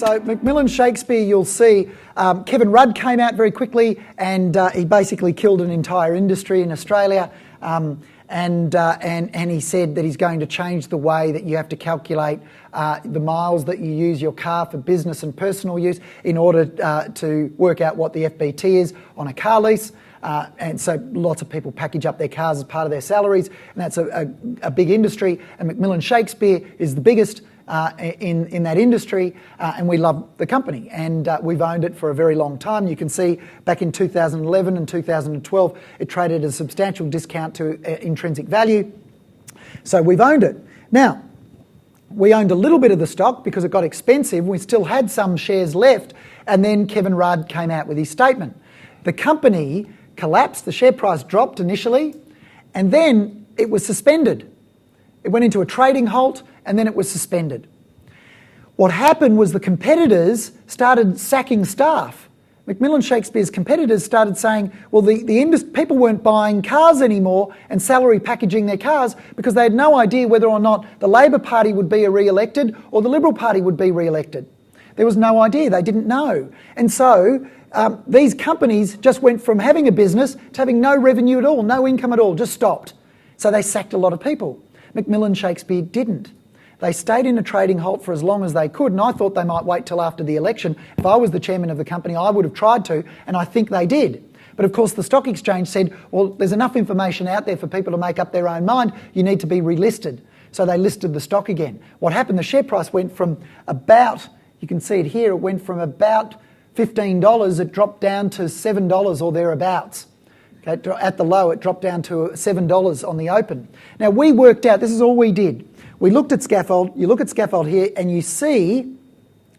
So McMillan Shakespear, you'll see, Kevin Rudd came out very quickly and he basically killed an entire industry in Australia. And he said that he's going to change the way that you have to calculate the miles that you use your car for business and personal use in order to work out what the FBT is on a car lease. And so lots of people package up their cars as part of their salaries, and that's a big industry. And McMillan Shakespear is the biggest in that industry, and we love the company, and we've owned it for a very long time. You can see back in 2011 and 2012 it traded at a substantial discount to intrinsic value, so we've owned it. Now, we owned a little bit of the stock because it got expensive. We still had some shares left, and then Kevin Rudd came out with his statement. The company collapsed, the share price dropped initially, and then it was suspended. It went into a trading halt and then it was suspended. What happened was the competitors started sacking staff. McMillan Shakespeare's competitors started saying, well, people weren't buying cars anymore and salary packaging their cars because they had no idea whether or not the Labor Party would be re-elected or the Liberal Party would be re-elected. There was no idea, they didn't know. And so these companies just went from having a business to having no revenue at all, no income at all, just stopped. So they sacked a lot of people. McMillan Shakespeare didn't. They stayed in a trading halt for as long as they could, and I thought they might wait till after the election. If I was the chairman of the company, I would have tried to, and I think they did. But of course the stock exchange said, well, there's enough information out there for people to make up their own mind, you need to be relisted. So they listed the stock again. What happened, the share price went from about, you can see it here, it went from about $15, it dropped down to $7 or thereabouts. Okay, at the low, it dropped down to $7 on the open. Now, we worked out, this is all we did. We looked at Skaffold, you look at Skaffold here, and you see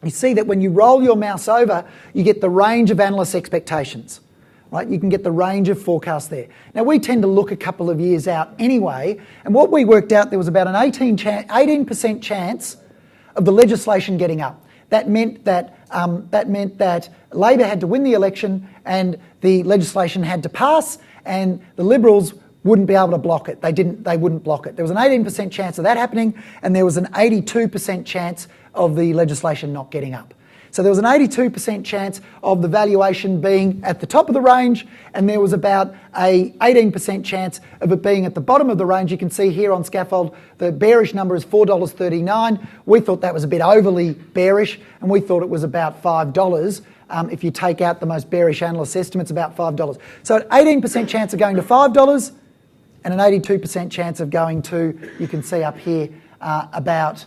that when you roll your mouse over, you get the range of analysts' expectations, right? You can get the range of forecasts there. Now, we tend to look a couple of years out anyway, and what we worked out, there was about an 18% chance of the legislation getting up. That meant that Labor had to win the election and the legislation had to pass, and the Liberals wouldn't be able to block it. They wouldn't block it. There was an 18% chance of that happening, and there was an 82% chance of the legislation not getting up. So there was an 82% chance of the valuation being at the top of the range, and there was about a 18% chance of it being at the bottom of the range. You can see here on Skaffold, the bearish number is $4.39. We thought that was a bit overly bearish, and we thought it was about $5. If you take out the most bearish analyst estimates, about $5. So an 18% chance of going to $5 and an 82% chance of going to, you can see up here, about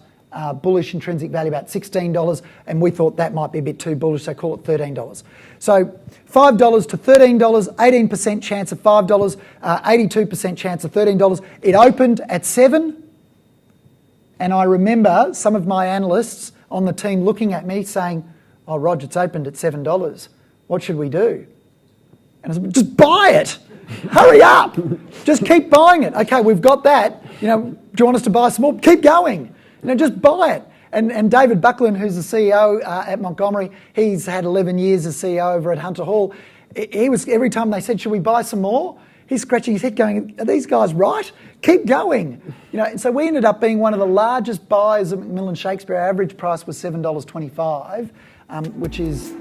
bullish intrinsic value, about $16, and we thought that might be a bit too bullish, so call it $13. So $5 to $13, 18% chance of $5, 82% chance of $13. It opened at $7, and I remember some of my analysts on the team looking at me saying, oh, Roger, it's opened at $7. What should we do? And I said, just buy it. Hurry up. Just keep buying it. Okay, we've got that. Do you want us to buy some more? Keep going. Just buy it. And David Buckland, who's the CEO at Montgomery, he's had 11 years as CEO over at Hunter Hall. He was, every time they said, should we buy some more? He's scratching his head going, are these guys right? Keep going. And so we ended up being one of the largest buyers of McMillan Shakespeare. Our average price was $7.25, which is